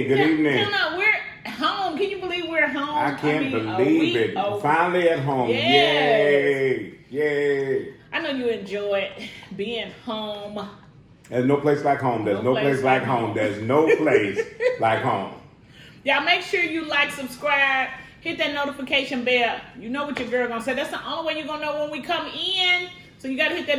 evening. Good evening. We're home. Can you believe we're home? I can't believe it. Finally at home. Yes. Yay. I know you enjoy being home. There's no place like home. There's no place like home. There's no place like home. Y'all make sure you like, subscribe, hit that notification bell. You know what your girl gonna say. That's the only way you're gonna know when we come in. So you gotta hit that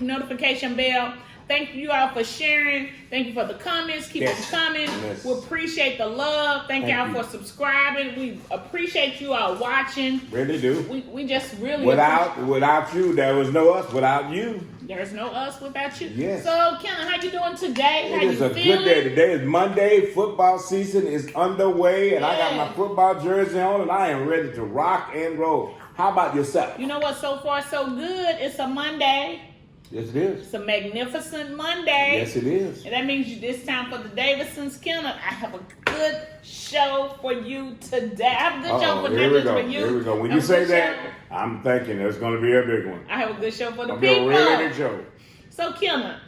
notification bell. Thank you all for sharing. Thank you for the comments. Keep them coming. Yes. We appreciate the love. Thank y'all for subscribing. We appreciate you all watching. Really do. We just really without you, there was no us without you. There's no us without you. Yes. So, Kenneth, how you doing today? It is a good day. Today is Monday. Football season is underway, and I got my football jersey on, and I am ready to rock and roll. How about yourself? You know what? So far, so good. It's a Monday. Yes, it is. It's a magnificent Monday. Yes, it is. And that means it's time for the Davison's Kenneth. I have a good show for you today. I have a good show for not just for you. Here we go. When you say that, I'm thinking there's going to be a big one. I have a good show for the people. A really big show. So, Kenneth,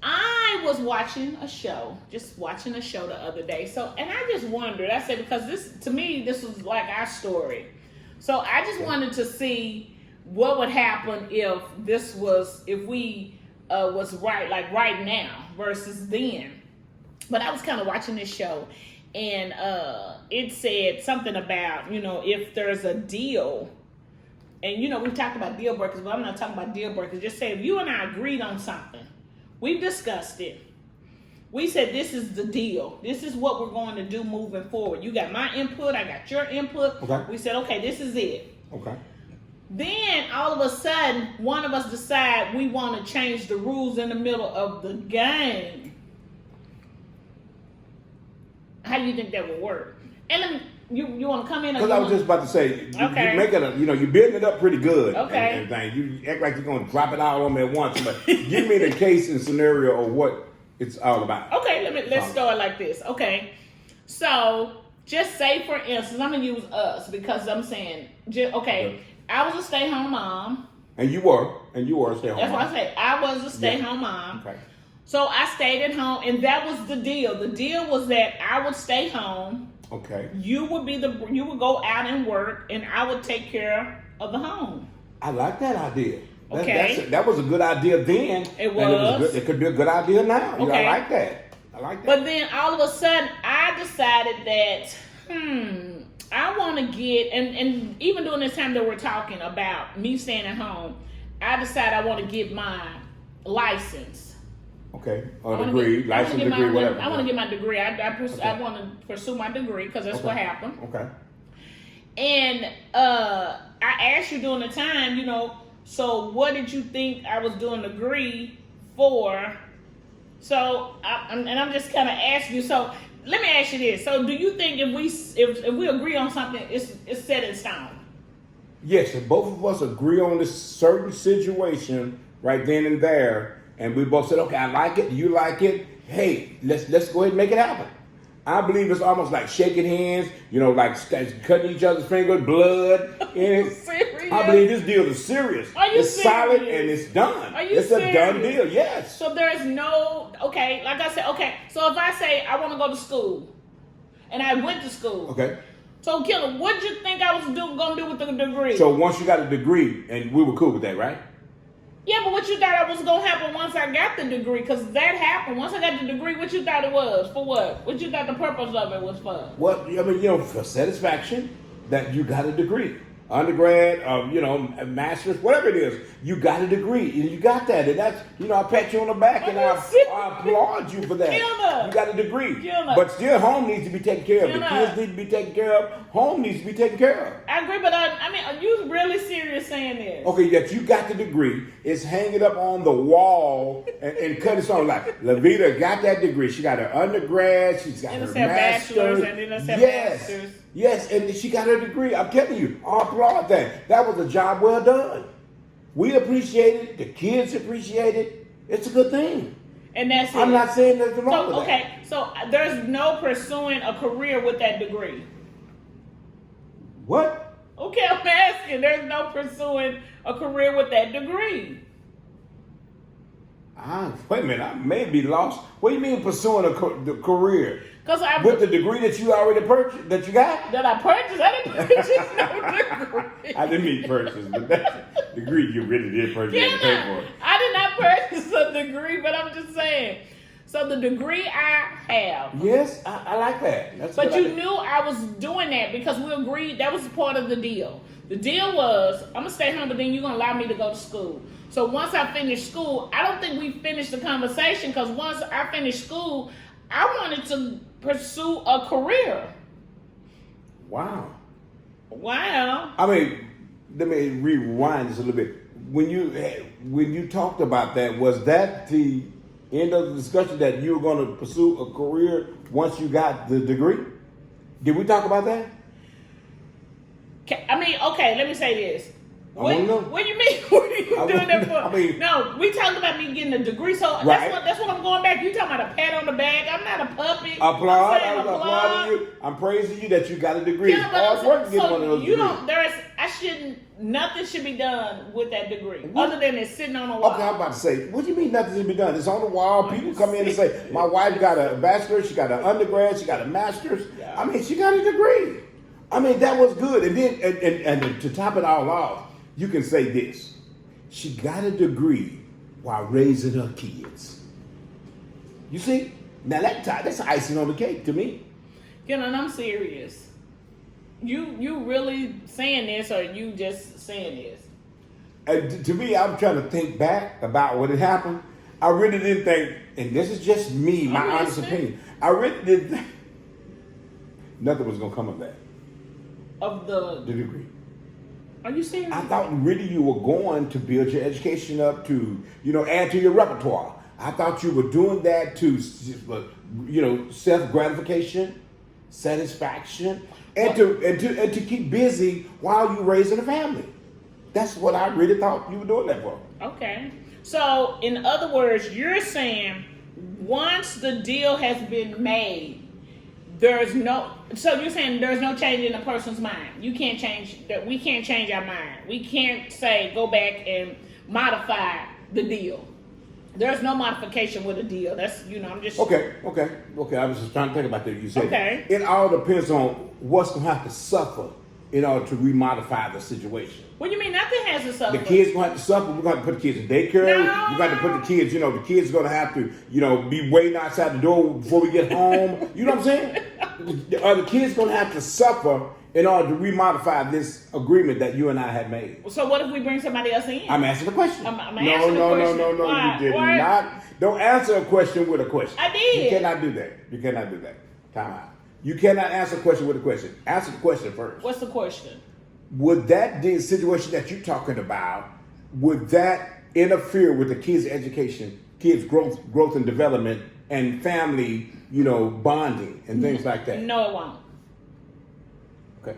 I was watching a show the other day. So, and I just wondered. I said, because to me, this was like our story. So I just wanted to see what would happen if we was right now versus then. But I was kind of watching this show, and it said something about, if there's a deal, and we've talked about deal breakers, but I'm not talking about deal breakers. Just say if you and I agreed on something, we've discussed it. We said this is the deal. This is what we're going to do moving forward. You got my input, I got your input. Okay. We said, okay, this is it. Okay. Then all of a sudden, one of us decide we want to change the rules in the middle of the game. How do you think that would work? And let me, you want to come in? Because I was just about to say, you make it you're building it up pretty good. Okay. And you act like you're going to drop it out on me at once. But give me the case and scenario of what it's all about. Okay, let's start like this. Okay, so just say for instance, I'm gonna use us because I'm saying, I was a stay-home mom. And you were a stay-home mom. That's what I say. I was a stay-home mom. Okay. So I stayed at home, and that was the deal. The deal was that I would stay home. Okay. You would go out and work, and I would take care of the home. I like that idea. That was a good idea then. It was. It could be a good idea now. Okay. I like that. But then all of a sudden, I decided that, I want to get, and even during this time that we're talking about me staying at home, I decided I want to get my license. Okay. Degree, license degree, whatever. I want to get my degree. I want to pursue my degree because that's what happened. Okay. And I asked you during the time, so what did you think I was doing the degree for? So, I'm just kind of asking you. So, let me ask you this. So, do you think if we agree on something, it's set in stone? Yes, if both of us agree on this certain situation right then and there, and we both said, okay, I like it, you like it, hey, let's go ahead and make it happen. I believe it's almost like shaking hands, like cutting each other's fingers, blood. Serious? I believe this deal is serious. It's serious? Solid and it's done. It's serious? A done deal, yes. So there's no, like I said, so if I say I want to go to school, and I went to school. Okay. So, Killer, what did you think I was going to do with the degree? So once you got a degree, and we were cool with that, right? Yeah, but what you thought was going to happen once I got the degree? Because that happened. Once I got the degree, what you thought it was? For what? What you thought the purpose of it was for? Well, for satisfaction that you got a degree. Undergrad, master's, whatever it is, you got a degree. And you got that. And that's, I pat you on the back and I applaud you for that. You got a degree. But still, home needs to be taken care of. The kids need to be taken care of. Home needs to be taken care of. I agree, but are you really serious saying this? Okay, that you got the degree. It's hanging up on the wall and cut it on like, LAVIDA got that degree. She got her undergrad. She's got her master's. And then master's. Yes, and she got her degree. I'm telling you, I applaud that. That was a job well done. We appreciate it. The kids appreciate it. It's a good thing. And that's it. I'm not saying nothing wrong with that. Okay, so there's no pursuing a career with that degree. What? Okay, I'm asking. There's no pursuing a career with that degree. Wait a minute, I may be lost. What do you mean pursuing the career? Because with the degree that you already purchased, that you got? That I purchased? I didn't purchase no degree. I didn't mean purchase, but that's a degree you really did purchase. You had to pay for it. I did not purchase a degree, but I'm just saying. So the degree I have. Yes, I like that. But you knew I was doing that because we agreed that was part of the deal. The deal was, I'm going to stay home, but then you're going to allow me to go to school. So once I finished school, I don't think we finished the conversation because once I finished school, I wanted to pursue a career. Wow. Wow. I mean, let me rewind this a little bit. When you talked about that, was that the end of the discussion that you were going to pursue a career once you got the degree? Did we talk about that? I mean, okay, let me say this. What do you mean? What are you doing that for? No, we talked about me getting a degree, so that's what I'm going back. You talking about a pat on the back? I'm not a puppet. Applaud. I was applauding you. I'm praising you that you got a degree. It's hard work to get one of those degrees. Nothing should be done with that degree other than it's sitting on the wall. Okay, I'm about to say, what do you mean nothing should be done? It's on the wall. People come in and say, my wife got a bachelor's, she got an undergrad, she got a master's. Yeah. I mean, she got a degree. I mean, that was good. And then, and to top it all off, you can say this. She got a degree while raising her kids. You see? Now that's icing on the cake to me. And I'm serious. You really saying this or you just saying this? To me, I'm trying to think back about what had happened. I really didn't think, and this is just me, my honest opinion. I really didn't think nothing was going to come of that. Of the degree. Are you serious? I thought really you were going to build your education up to, add to your repertoire. I thought you were doing that to, self-gratification, satisfaction, and to keep busy while you're raising a family. That's what I really thought you were doing that for. Okay. So, in other words, you're saying once the deal has been made, so you're saying there's no change in a person's mind. You can't change that. We can't change our mind. We can't say go back and modify the deal. There's no modification with a deal. That's I'm just okay. I was just trying to think about that. You said it all depends on what's gonna have to suffer in order to remodify the situation. What do you mean nothing has to suffer? The kids gonna have to suffer. We're gonna put the kids in daycare. We're gonna have to put the kids. The kids gonna have to be waiting outside the door before we get home. You know what I'm saying? Are the kids gonna have to suffer in order to remodify this agreement that you and I had made? So what if we bring somebody else in? I'm asking the question. I'm asking the question. No. Why? You did not. Don't answer a question with a question. I did. You cannot do that. Time out. You cannot answer a question with a question. Answer the question first. What's the question? Would that situation that you're talking about, would that interfere with the kids' education, kids' growth and development, and family, bonding and things like that? No, it won't. Okay.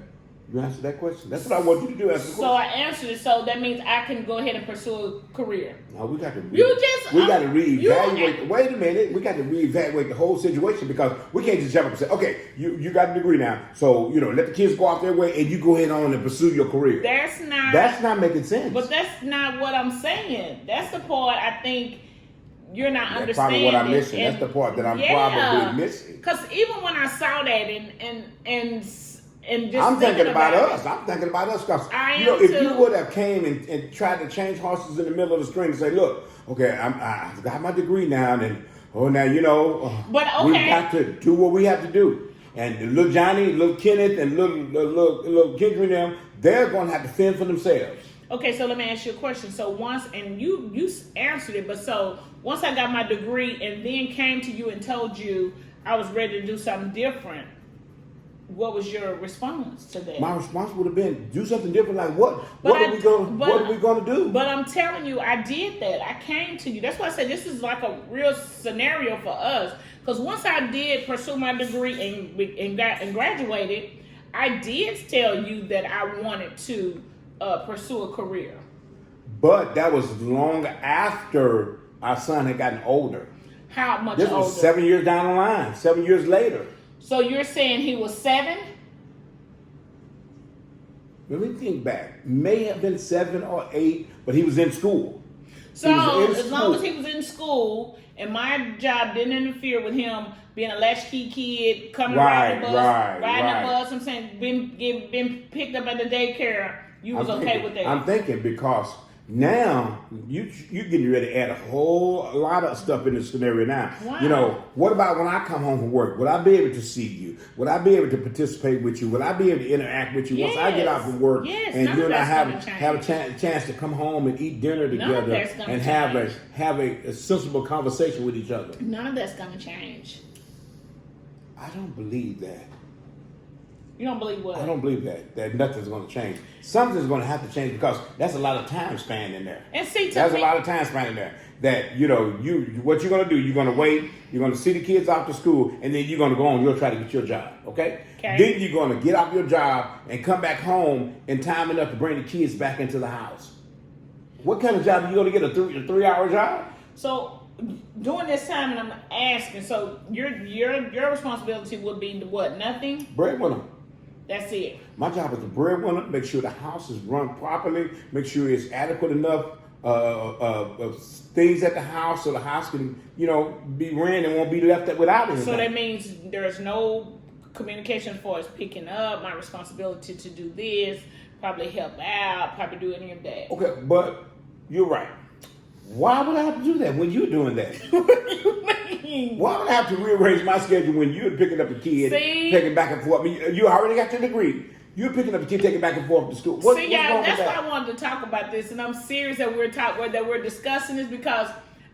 You answer that question. That's what I want you to do. Answer the question. So I answered it. So that means I can go ahead and pursue a career. No, we got to. We got to reevaluate. Wait a minute. We got to reevaluate the whole situation because we can't just jump up and say, "Okay, you got a degree now, so let the kids go off their way and you go ahead on and pursue your career." That's not making sense. But that's not what I'm saying. That's the part I think you're not understanding. That's probably what I'm missing. That's the part that I'm probably missing. Because even when I saw that and just I'm thinking about us. I'm thinking about us because if you would have came and tried to change horses in the middle of the stream and say, "Look, okay, I've got my degree now, and but we got to do what we have to do." And little Johnny, little Kenneth, and little Kendra and them, they're going to have to fend for themselves. Okay, so let me ask you a question. So you answered it, but so once I got my degree and then came to you and told you I was ready to do something different, what was your response to that? My response would have been, do something different. Like what? What are we going to do? But I'm telling you, I did that. I came to you. That's why I said this is like a real scenario for us. Because once I did pursue my degree and graduated, I did tell you that I wanted to pursue a career. But that was long after our son had gotten older. How much older? This was 7 years down the line. 7 years later. So you're saying he was 7? Let me think back. May have been 7 or 8, but he was in school. So as long as he was in school and my job didn't interfere with him being a latchkey kid, coming riding the bus, riding the bus, I'm saying been picked up at the daycare, you was okay with that. I'm thinking because now you getting ready to add a whole lot of stuff in this scenario now. Wow. You know, what about when I come home from work? Would I be able to see you? Would I be able to participate with you? Would I be able to interact with you once I get out from work and you and I have a chance to come home and eat dinner together and have a sensible conversation with each other? None of that's gonna change. I don't believe that. You don't believe what? I don't believe that nothing's going to change. Something's going to have to change because that's a lot of time span in there. And see, a lot of time span in there. That what you're going to do? You're going to wait. You're going to see the kids off to school, and then you're going to go on. You'll try to get your job. Okay. Then you're going to get off your job and come back home in time enough to bring the kids back into the house. What kind of job are you going to get? A 3-hour job? So during this time, and I'm asking. So your responsibility would be what? Nothing. Breadwinner. That's it. My job is the breadwinner. Make sure the house is run properly. Make sure it's adequate enough things at the house so the house can, be ran and won't be left without anything. So that means there's no communication as far as picking up, my responsibility to do this, probably help out, probably do any of that. Okay, but you're right. Why would I have to do that when you're doing that? What do you mean? Why would I have to rearrange my schedule when you're picking up the kid, taking back and forth? I mean, you already got your degree. You're picking up the kid, taking back and forth to school. Y'all, that's why I wanted to talk about this, and I'm serious that we're discussing this because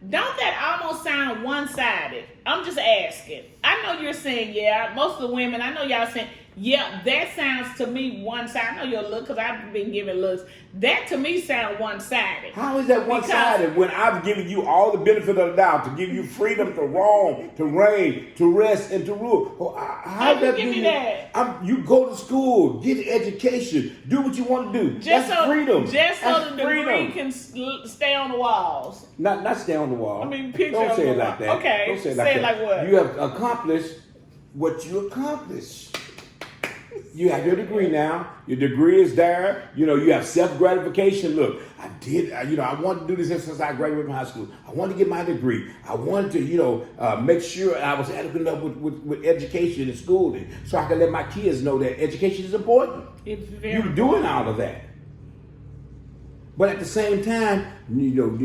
don't that almost sound one-sided? I'm just asking. I know you're saying, yeah, most of the women, I know y'all saying, yeah, that sounds to me one-sided. I know you'll look because I've been giving looks. That to me sounds one-sided. How is that one-sided when I've given you all the benefit of the doubt to give you freedom to roam, to reign, to rest, and to rule? How do you give me that? You go to school, get an education, do what you want to do. That's freedom. Just so the degree can stay on the walls. Not stay on the wall. I mean, picture Don't say it like that. Okay. Don't say it like what? You have accomplished what you accomplished. You have your degree now. Your degree is there. You have self-gratification. Look, I did, I wanted to do this since I graduated from high school. I wanted to get my degree. I wanted to, make sure I was adequate enough with education and schooling so I could let my kids know that education is important. It's very You're doing all of that. But at the same time,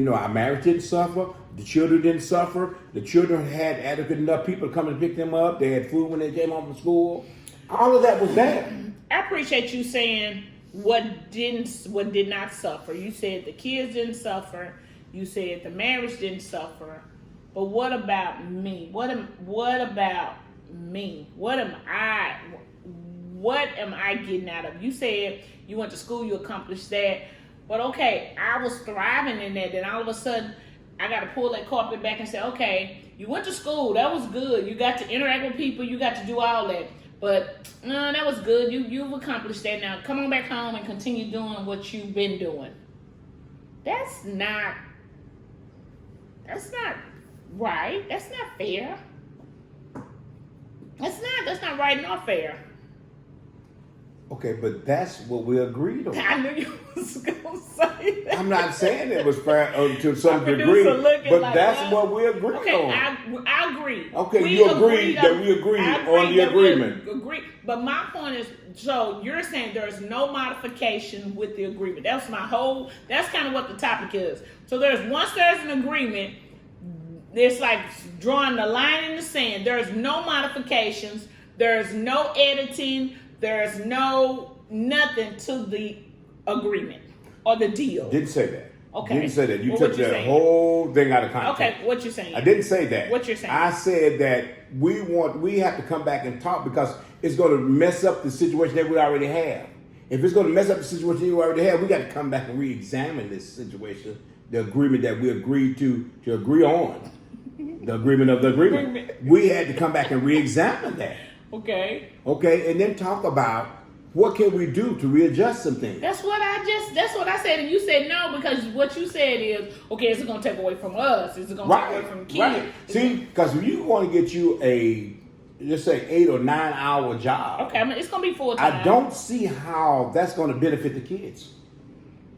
our marriage didn't suffer. The children didn't suffer. The children had adequate enough people to come and pick them up. They had food when they came home from school. All of that was there. I appreciate you saying what did not suffer. You said the kids didn't suffer. You said the marriage didn't suffer. But what about me? What about me? What am I getting out of? You said you went to school, you accomplished that. But okay, I was thriving in that. Then all of a sudden, I got to pull that carpet back and say, okay, you went to school. That was good. You got to interact with people. You got to do all that. But no, that was good. You've accomplished that. Now come on back home and continue doing what you've been doing. That's not right. That's not fair. That's not right nor fair. Okay, but that's what we agreed on. I knew you was gonna say that. I'm not saying it was fair to some degree, but that's what we agreed on. I agree. Okay, you agreed that we agreed on the agreement. Agree, but my point is, so you're saying there's no modification with the agreement. That's kind of what the topic is. So once there's an agreement, it's like drawing the line in the sand. There's no modifications. There's no editing. There's nothing to the agreement or the deal. Didn't say that. Okay. Didn't say that. You took the whole thing out of context. Okay, what you saying? I didn't say that. What you're saying? I said that we have to come back and talk because it's going to mess up the situation that we already have. If it's going to mess up the situation that we already have, we got to come back and re-examine this situation, the agreement that we agreed to agree on. The agreement of the agreement. We had to come back and re-examine that. Okay, and then talk about what can we do to readjust some things. That's what I said, and you said no because what you said is, okay, is it going to take away from us? Is it going to take away from the kids? Right. See, because if you want to get you a, let's say, 8 or 9 hour job. Okay, it's going to be full time. I don't see how that's going to benefit the kids.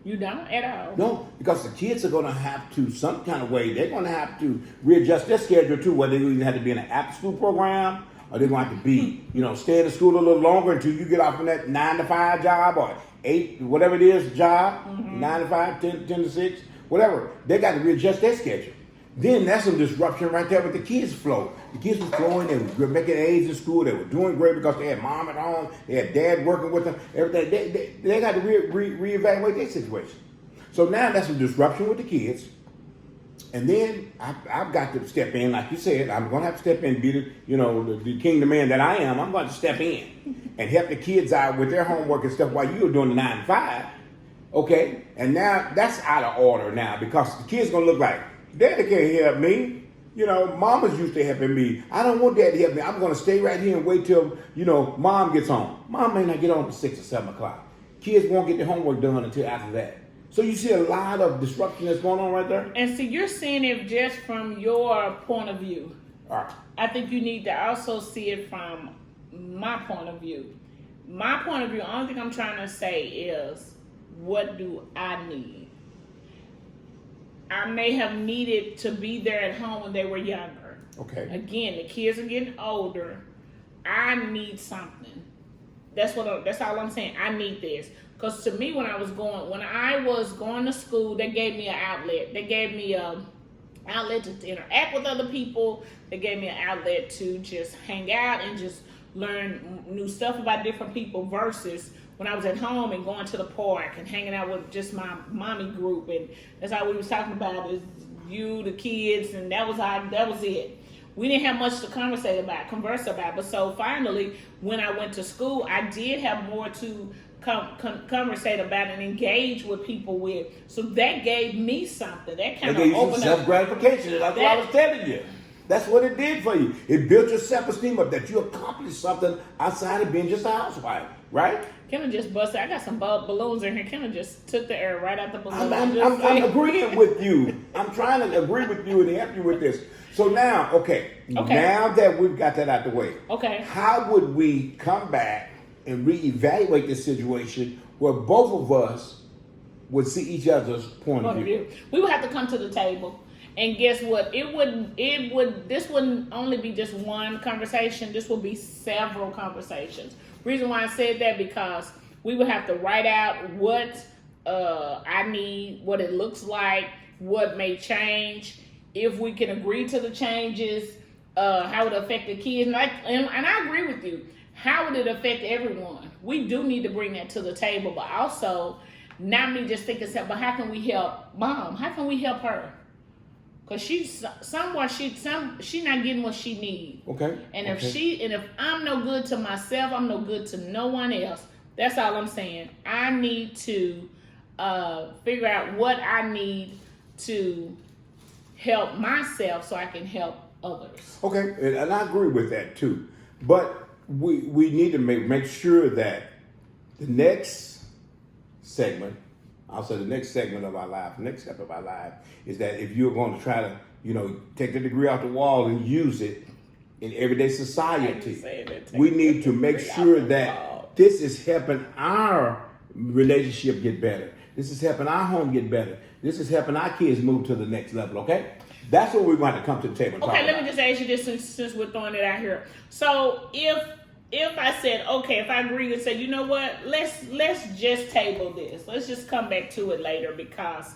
You don't at all. No, because the kids are going to have to, some kind of way, they're going to have to readjust their schedule too, whether they either have to be in an after-school program or they're going to have to be, stay in the school a little longer until you get off from that 9 to 5 job or 8, whatever it is, job, 9 to 5, 10 to 6, whatever. They got to readjust their schedule. Then that's some disruption right there with the kids' flow. The kids were flowing, they were making A's in school, they were doing great because they had mom at home, they had dad working with them, everything. They got to reevaluate their situation. So now that's some disruption with the kids. And then I've got to step in, like you said, I'm going to have to step in, be the kingdom man that I am. I'm going to step in and help the kids out with their homework and stuff while you're doing the 9 to 5. Okay? And now that's out of order now because the kids going to look like, Daddy can't help me. Mama's used to helping me. I don't want Daddy to help me. I'm going to stay right here and wait till, Mom gets home. Mom may not get home till 6 or 7 o'clock. Kids won't get their homework done until after that. So you see a lot of disruption that's going on right there. And see, you're seeing it just from your point of view. All right. I think you need to also see it from my point of view. My point of view, the only thing I'm trying to say is, what do I need? I may have needed to be there at home when they were younger. Okay. Again, the kids are getting older. I need something. That's all I'm saying. I need this. Because to me, when I was going to school, they gave me an outlet. They gave me an outlet to interact with other people. They gave me an outlet to just hang out and just learn new stuff about different people versus when I was at home and going to the park and hanging out with just my mommy group. And that's all we was talking about is you, the kids, and that was it. We didn't have much to converse about. But so finally, when I went to school, I did have more to conversate about and engage with people with. So that gave me something. That kind of opened up. Self-gratification. That's what I was telling you. That's what it did for you. It built your self-esteem up that you accomplished something outside of being just a housewife, right? Kenna just busted. I got some balloons in here. Kenna just took the air right out the balloon. I'm agreeing with you. I'm trying to agree with you and help you with this. So now, now that we've got that out the way, how would we come back and reevaluate this situation where both of us would see each other's point of view? We would have to come to the table. And guess what? This wouldn't only be just one conversation. This would be several conversations. Reason why I said that, because we would have to write out what I need, what it looks like, what may change, if we can agree to the changes, how it affect the kids. And I agree with you. How would it affect everyone? We do need to bring that to the table, but also not me just thinking, but how can we help Mom? How can we help her? Because she's not getting what she needs. Okay. And if I'm no good to myself, I'm no good to no one else. That's all I'm saying. I need to figure out what I need to help myself so I can help others. Okay, and I agree with that too. But we need to make sure that the next segment, I'll say the next segment of our life, the next step of our life, is that if you're going to try to, take the degree off the wall and use it in everyday society, we need to make sure that this is helping our relationship get better. This is helping our home get better. This is helping our kids move to the next level, okay? That's what we want to come to the table and talk about. Let me just ask you this since we're throwing it out here. So if I said, if I agree to say, you know what, let's just table this. Let's just come back to it later because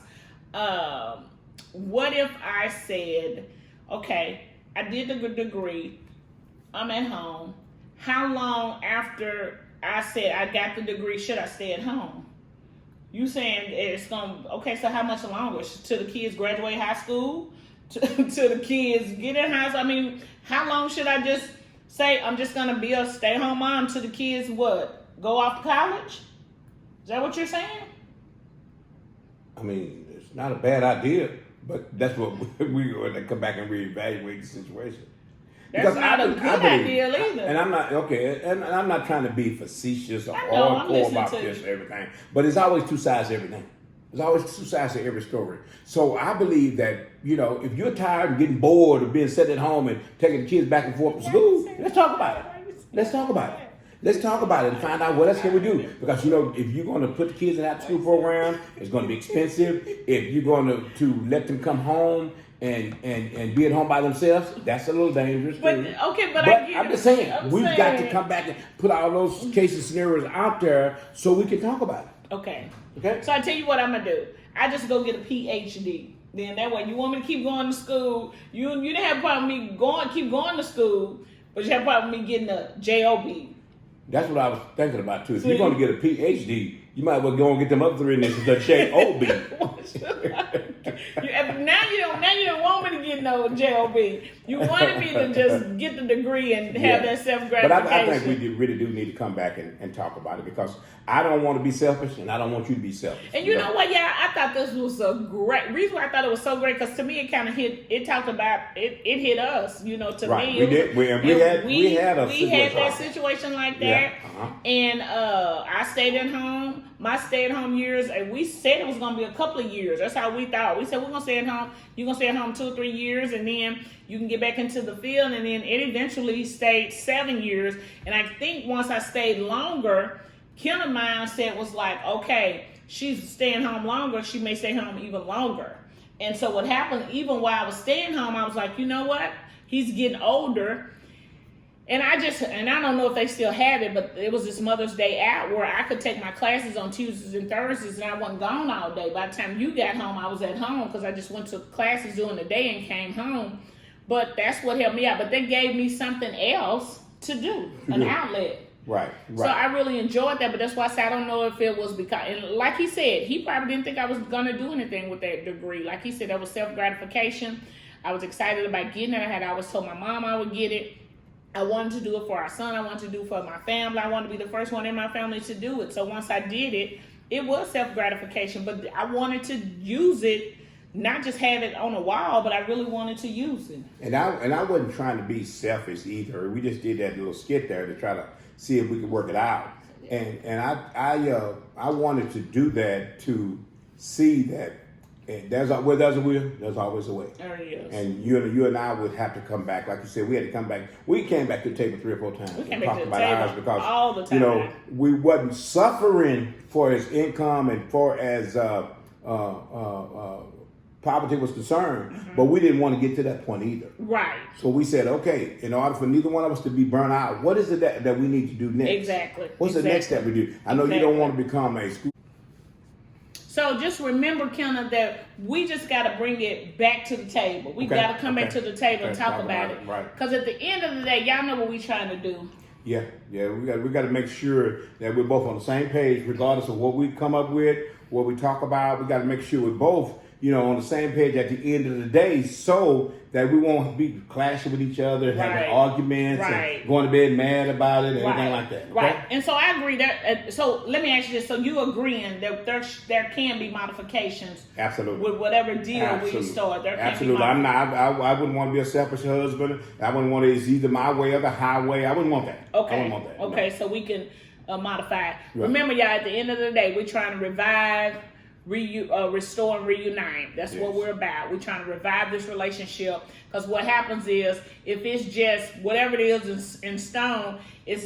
what if I said, I did the degree, I'm at home. How long after I said I got the degree should I stay at home? You saying it's going to, so how much longer? Till the kids graduate high school? Till the kids get in high school? I mean, how long should I just say I'm just going to be a stay-at-home mom till the kids, go off to college? Is that what you're saying? I mean, it's not a bad idea, but that's what we're going to come back and reevaluate the situation. That's not a good idea either. And I'm not, and I'm not trying to be facetious or hardcore about this and everything, but it's always two sides to everything. There's always two sides to every story. So I believe that, if you're tired and getting bored of being sitting at home and taking the kids back and forth to school, let's talk about it. Let's talk about it. Let's talk about it and find out what else can we do. Because if you're going to put the kids in that school program, it's going to be expensive. If you're going to let them come home and be at home by themselves, that's a little dangerous too. But I get I'm just saying, we've got to come back and put all those cases scenarios out there so we can talk about it. Okay. Okay. So I tell you what I'm gonna do. I just go get a PhD. Then that way, you want me to keep going to school. You didn't have a problem with me keep going to school, but you have a problem with me getting a JOB. That's what I was thinking about too. If you're going to get a PhD, you might as well go and get them other three initials, the JOB. Now you don't want me to get no JOB. You wanted me to just get the degree and have that self-gratification. But I think we really do need to come back and talk about it, because I don't want to be selfish and I don't want you to be selfish. And you know what, y'all? I thought this was a great reason why I thought it was so great, because to me it kind of hit hit us, Right. me. We did. We had that situation like that. Yeah. Uh-huh. And I stayed at home. My stay-at-home years, and we said it was going to be a couple of years. That's how we thought. We said, we're going to stay at home. You're going to stay at home 2 or 3 years, and then you can get back into the field. And then it eventually stayed 7 years. And I think once I stayed longer, Kenneth's mindset was like, okay, she's staying home longer. She may stay home even longer. And so what happened, even while I was staying home, I was like, you know what? He's getting older. And I don't know if they still have it, but it was this Mother's Day out where I could take my classes on Tuesdays and Thursdays, and I wasn't gone all day. By the time you got home, I was at home because I just went to classes during the day and came home. But that's what helped me out. But they gave me something else to do, an outlet. Right. So I really enjoyed that, but that's why I said I don't know if it was because, and like he said, he probably didn't think I was going to do anything with that degree. Like he said, that was self-gratification. I was excited about getting it. I had always told my mom I would get it. I wanted to do it for our son. I wanted to do it for my family. I wanted to be the first one in my family to do it. So once I did it, it was self-gratification. But I wanted to use it, not just have it on a wall, but I really wanted to use it. And I wasn't trying to be selfish either. We just did that little skit there to try to see if we could work it out. And I wanted to do that to see that where there's a will, there's always a way. There he is. And you and I would have to come back, like you said, we had to come back. We came back to the table 3 or 4 times. We came and back talked to the about table ours because all the time. We wasn't suffering for his income and for as poverty was concerned, but we didn't want to get to that point either. Right. So we said, okay, in order for neither one of us to be burnt out, what is it that we need to do next? Exactly. What's the next step we do? I know you don't want to become a school. So just remember, Kenneth, that we just got to bring it back to the table. We got to come back to the table and talk about it. Right. Because at the end of the day, y'all know what we're trying to do. Yeah. We got to make sure that we're both on the same page, regardless of what we come up with, what we talk about. We got to make sure we're both, on the same page at the end of the day, so that we won't be clashing with each other, having arguments, and going to bed mad about it, and anything like that. Okay? Right. And so I agree that. So let me ask you this: so you agreeing that there can be modifications? Absolutely. With whatever deal we start, there can be. I'm not. I wouldn't want to be a selfish husband. I wouldn't want to. It's either my way or the highway. I wouldn't want that. Okay. I wouldn't want that. Okay. No. So we can modify. Right. Remember, y'all. At the end of the day, we're trying to revive. Restore and reunite. That's what we're about. We're trying to revive this relationship, because what happens is, if it's just whatever it is in stone, it's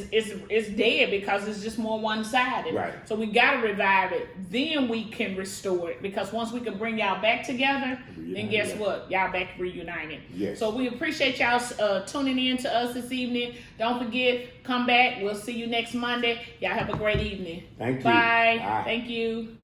dead, because it's just more one-sided. Right. So we got to revive it. Then we can restore it, because once we can bring y'all back together, then guess what? Y'all back reunited. Yes. So we appreciate y'all tuning in to us this evening. Don't forget, come back. We'll see you next Monday. Y'all have a great evening. Thank you. Bye. Bye. Thank you.